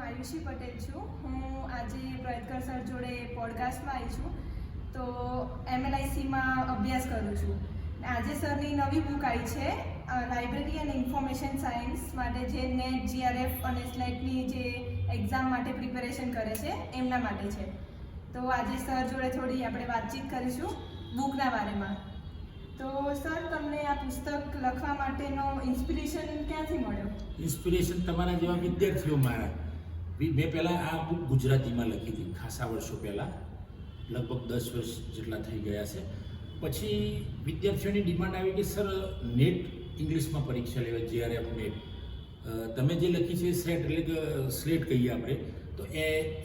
આયુષી પટેલ છું. હું આજે પ્રયત્કર સર જોડે પોડકાસ્ટમાં આવી છું. તો MLICમાં અભ્યાસ કરું છું. આજે સરની નવી બુક આવી છે, લાઇબ્રેરી અને ઇન્ફોર્મેશન સાયન્સ માટે, જે નેટ, GRF અને સ્લેટની જે એક્ઝામ માટે પ્રિપેરેશન કરે છે એમના માટે છે. તો આજે સર જોડે થોડી આપણે વાતચીત કરીશું બુકના બારેમાં. તો સર, તમને આ પુસ્તક લખવા માટેનો ઇન્સ્પિરેશન ક્યાંથી મળ્યો? ઇન્સ્પિરેશન તમારા જેવા વિદ્યાર્થીઓ મારા. મેં પહેલાં આ બુક ગુજરાતીમાં લખી હતી ખાસા વર્ષો પહેલાં, લગભગ 10 વર્ષ જેટલા થઈ ગયા છે. પછી વિદ્યાર્થીઓની ડિમાન્ડ આવી કે સર નેટ ઇંગ્લિશમાં પરીક્ષા લેવાય, GRF નેટ, તમે જે લખી છે સેટ એટલે કે સ્લેટ કહીએ આપણે, તો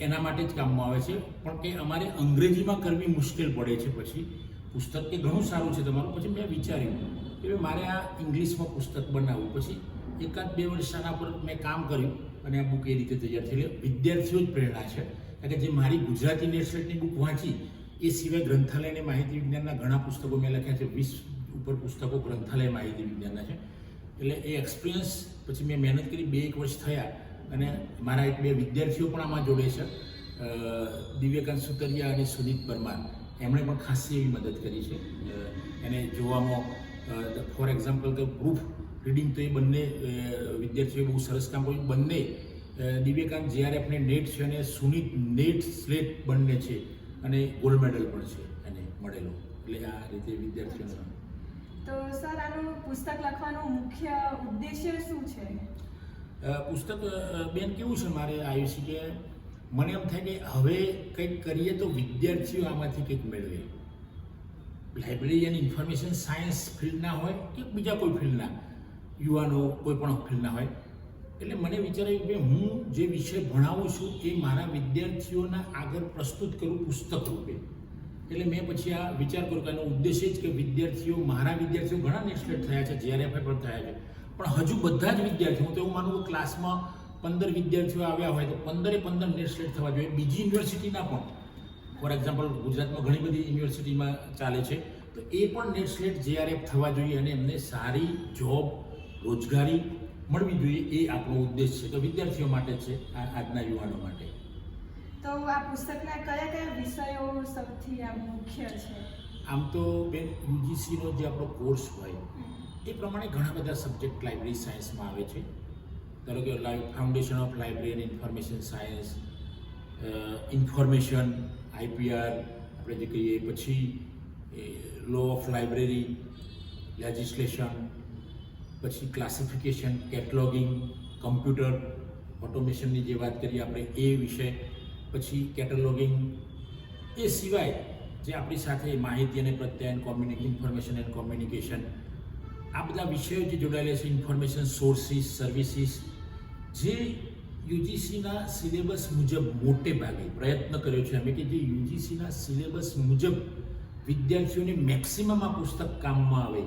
એના માટે જ કામમાં આવે છે. પણ કે અમારે અંગ્રેજીમાં કરવી મુશ્કેલ પડે છે. પછી પુસ્તક કે ઘણું સારું છે તમારું. પછી મેં વિચાર્યું કે મારે આ ઇંગ્લિશમાં પુસ્તક બનાવવું. પછી 1-2 વર્ષ આના પર મેં કામ કર્યું અને આ બુક એ રીતે તૈયાર થઈ. વિદ્યાર્થીઓ જ પ્રેરણા છે, કારણ કે જે મારી ગુજરાતી નેટ સ્લેટની બુક વાંચી એ સિવાય ગ્રંથાલય અને માહિતી વિજ્ઞાનના ઘણા પુસ્તકો મેં લખ્યા છે. 20 ઉપર પુસ્તકો ગ્રંથાલય માહિતી વિજ્ઞાનના છે. એટલે એ એક્સપિરિયન્સ પછી મેં મહેનત કરી, 2-1 વર્ષ થયા અને મારા 1-2 વિદ્યાર્થીઓ પણ આમાં જોડે છે, દિવ્યકાંત સુતરિયા અને સુનીત પરમાર. એમણે પણ ખાસી એવી મદદ કરી છે એને જોવામાં. ફોર એક્ઝામ્પલ તો પ્રૂફ રીડિંગ તો એ બંને વિદ્યાર્થીઓએ બહુ સરસ કામ કર્યું. બંને દિવ્યકાંત GRF ને નેટ છે અને સુનીત નેટ સ્લેટ બંને છે, અને ગોલ્ડ મેડલ પણ છે એને મળેલો. એટલે આ રીતે વિદ્યાર્થીઓનો. તો સર, આનું પુસ્તક લખવાનો મુખ્ય ઉદ્દેશ્ય શું છે? પુસ્તક બેન કેવું છે મારે આયુષી, કે મને એમ થાય કે હવે કંઈક કરીએ તો વિદ્યાર્થીઓ આમાંથી કંઈક મેળવે. લાઇબ્રેરી અને ઇન્ફોર્મેશન સાયન્સ ફિલ્ડના હોય કે બીજા કોઈ ફિલ્ડના યુવાનો, કોઈ પણ ફિલ્ડના હોય. એટલે મને વિચાર્યું કે હું જે વિષય ભણાવું છું એ મારા વિદ્યાર્થીઓના આગળ પ્રસ્તુત કરું પુસ્તક રૂપે. એટલે મેં પછી આ વિચાર કર્યો કે એનો ઉદ્દેશ્ય જ કે વિદ્યાર્થીઓ, મારા વિદ્યાર્થીઓ ઘણા નેટસ્લેટ થયા છે, GRF પણ થયા છે, પણ હજુ બધા જ વિદ્યાર્થીઓ, હું તો એવું માનું કે ક્લાસમાં 15 વિદ્યાર્થીઓ આવ્યા હોય તો 15 નેટસ્લેટ થવા જોઈએ. બીજી યુનિવર્સિટીના પણ, ફોર એક્ઝામ્પલ ગુજરાતમાં ઘણી બધી યુનિવર્સિટીમાં ચાલે છે, તો એ પણ નેટસ્લેટ GRF થવા જોઈએ અને એમને સારી જોબ, રોજગારી મળવી જોઈએ. એ આપણો ઉદ્દેશ છે. તો વિદ્યાર્થીઓ માટે છે, આજના યુવાનો માટે. તો આ પુસ્તકના કયા કયા વિષયો સૌથી મુખ્ય છે? આમ તો બેન UGCનો જે આપણો કોર્સ હોય એ પ્રમાણે ઘણા બધા સબ્જેક્ટ લાઇબ્રેરી સાયન્સમાં આવે છે. ધારો કે foundation of library and information science, information, IPR આપણે જે કહીએ, પછી લો ઓફ લાઇબ્રેરી, લેજિસ્લેશન, પછી ક્લાસિફિકેશન, કેટલોગિંગ, કમ્પ્યુટર ઓટોમેશનની જે વાત કરીએ આપણે એ વિષય, પછી કેટેલોગિંગ. એ સિવાય જે આપણી સાથે માહિતી અને પ્રત્યાયન, ઇન્ફોર્મેશન એન્ડ કોમ્યુનિકેશન, આ બધા વિષયો જે જોડાયેલા છે, ઇન્ફોર્મેશન સોર્સિસ, સર્વિસીસ, જે UGCના સિલેબસ મુજબ મોટે ભાગે પ્રયત્ન કર્યો છે અમે કે જે UGCના સિલેબસ મુજબ વિદ્યાર્થીઓને મેક્સિમમ આ પુસ્તક કામમાં આવે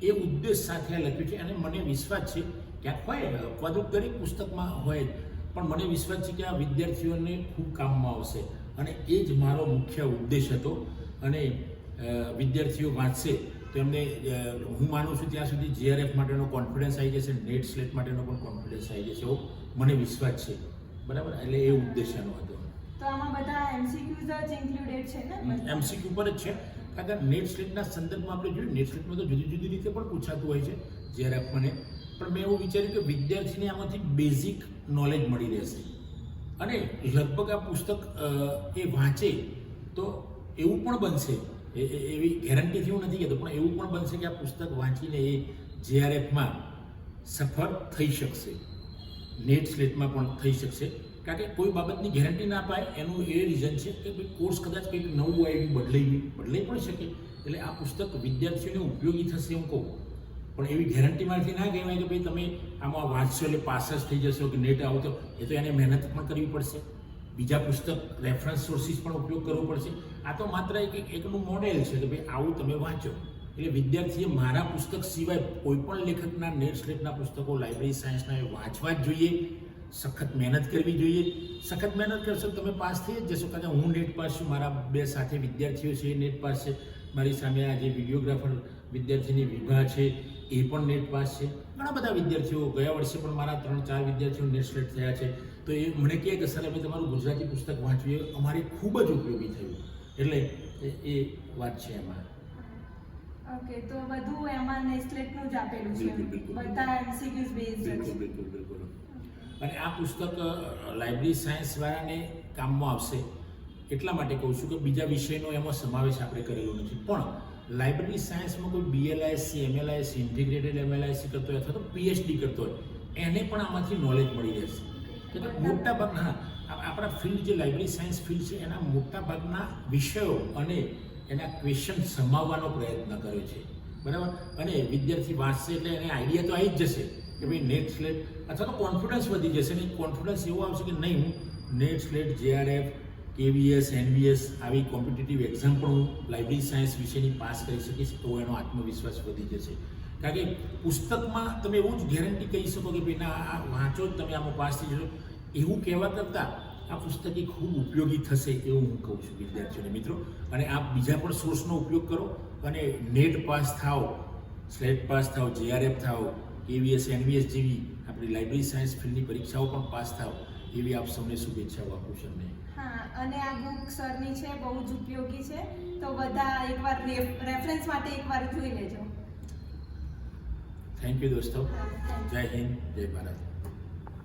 એ ઉદ્દેશ સાથે આ લખ્યું છે. અને મને વિશ્વાસ છે, ક્યાંક હોય અપવાદરૂપ દરેક પુસ્તકમાં હોય જ, પણ મને વિશ્વાસ છે કે આ વિદ્યાર્થીઓને ખૂબ કામમાં આવશે અને એ જ મારો મુખ્ય ઉદ્દેશ હતો. અને વિદ્યાર્થીઓ વાંચશે તો એમને, હું માનું છું ત્યાં સુધી GRF માટેનો કોન્ફિડન્સ આવી જશે, નેટ સ્લેટ માટેનો પણ કોન્ફિડન્સ આવી જશે, એવો મને વિશ્વાસ છે. બરાબર, એટલે એ ઉદ્દેશ્યનો હતો. તો આમાં બધા MCQs જ ઇન્ક્લુડેડ છે ને? MCQ પર જ છે, કારણ કે નેટ સ્લેટના સંદર્ભમાં આપણે જોઈએ, નેટ સ્લેટમાં તો જુદી જુદી રીતે પણ પૂછાતું હોય છે GRF મને. પણ મેં એવું વિચાર્યું કે વિદ્યાર્થીને આમાંથી બેઝિક નોલેજ મળી રહેશે અને લગભગ આ પુસ્તક એ વાંચે તો એવું પણ બનશે, એવી ગેરંટીથી હું નથી કહેતો, પણ એવું પણ બનશે કે આ પુસ્તક વાંચીને એ GRFમાં સફળ થઈ શકશે, નેટ સ્લેટમાં પણ થઈ શકશે. કારણ કે કોઈ બાબતની ગેરંટી ના પાય એનું એ રીઝન છે કે ભાઈ કોર્સ કદાચ કંઈક નવું આવ્યું, બદલાઈ પણ શકે. એટલે આ પુસ્તક વિદ્યાર્થીઓને ઉપયોગી થશે હું કહું, પણ એવી ગેરંટીમાંથી ના કહેવાય કે ભાઈ તમે આમાં વાંચશો એટલે પાસ જ થઈ જશો કે નેટ આવો તો. એ તો એને મહેનત પણ કરવી પડશે, બીજા પુસ્તક રેફરન્સ સોર્સિસ પણ ઉપયોગ કરવો પડશે. આ તો માત્ર એકનું મોડેલ છે કે ભાઈ આવું તમે વાંચો. એટલે વિદ્યાર્થીએ મારા પુસ્તક સિવાય કોઈ પણ લેખકના નેટ સ્લેટના પુસ્તકો લાઇબ્રેરી સાયન્સના એ વાંચવા જ જોઈએ, સખત મહેનત કરવી જોઈએ. સખત મહેનત કરશો તમે પાસ થઈ જ જશો. કારણ કે હું નેટ પાસ છું, મારા 2 સાથે વિદ્યાર્થીઓ છે એ નેટ પાસ છે, મારી સામે આ જે વિડીયોગ્રાફર વિદ્યાર્થીની વિભા છે એ પણ નેટ પાસ છે. ઘણા બધા વિદ્યાર્થીઓ ગયા વર્ષે પણ મારા 3-4 વિદ્યાર્થીઓ નેટ સ્લેટ થયા છે. તો એ મને કહે કે સર અમે તમારું ગુજરાતી પુસ્તક વાંચ્યું, એ અમારે ખૂબ જ ઉપયોગી થયું. એટલે એ વાત છે એમાં. ઓકે, તો બધું એમાં નેસ્લેટનું જ આપેલું છે, બિલકુલ. બધા MCQs બેઝડ છે. બિલકુલ. અને આ પુસ્તક લાઇબ્રેરી સાયન્સ વાળાને કામમાં આવશે એટલા માટે કહું છું કે બીજા વિષયનો એમાં સમાવેશ આપણે કરેલો નથી. પણ લાઇબ્રેરી સાયન્સમાં કોઈ BLISC, MLISC, ઇન્ટિગ્રેટેડ MLISC કરતો હોય અથવા તો PhD કરતો હોય એને પણ આમાંથી નોલેજ મળી રહેશે. એટલે મોટા ભાગના આપણા ફિલ્ડ જે લાઇબ્રેરી સાયન્સ ફિલ્ડ છે એના મોટા ભાગના વિષયો અને એના ક્વેશ્ચન સમાવવાનો પ્રયત્ન કર્યો છે, બરાબર. અને વિદ્યાર્થી વાંચશે એટલે એને આઈડિયા તો આવી જ જશે કે ભાઈ નેટ સ્લેટ, અથવા તો કોન્ફિડન્સ વધી જશે. ને કોન્ફિડન્સ એવો આવશે કે નહીં, હું net slate, JRF, KVS, NVS આવી કોમ્પિટિટિવ એક્ઝામ પણ હું લાઇબ્રેરી સાયન્સ વિશેની પાસ કરી શકીશ. તો એનો આત્મવિશ્વાસ વધી જશે. કારણ કે પુસ્તકમાં તમે એવું જ ગેરંટી કહી શકો કે ભાઈ ના આ વાંચો જ તમે આમાં પાસ થઈ જશો, એવું કહેવા કરતાં આ પુસ્તક એ ખૂબ ઉપયોગી થશે એવું હું કહું છું વિદ્યાર્થીઓને. મિત્રો, અને આપ બીજા પણ સોર્સનો ઉપયોગ કરો અને નેટ પાસ થાવ, સ્લેટ પાસ થાવ, JRF થાવ, KVS, NVS જેવી આપણી લાઇબ્રેરી સાયન્સ ફિલ્ડની પરીક્ષાઓ પણ પાસ થાવ એવી આપ સૌને શુભેચ્છાઓ આપું છું. હા, અને આ બુક સરની છે, બહુ જ ઉપયોગી છે. તો બધા એકવાર રેફરન્સ માટે એકવાર જોઈ લેજો. થેન્ક યુ દોસ્તો. જય હિન્દ, જય ભારત.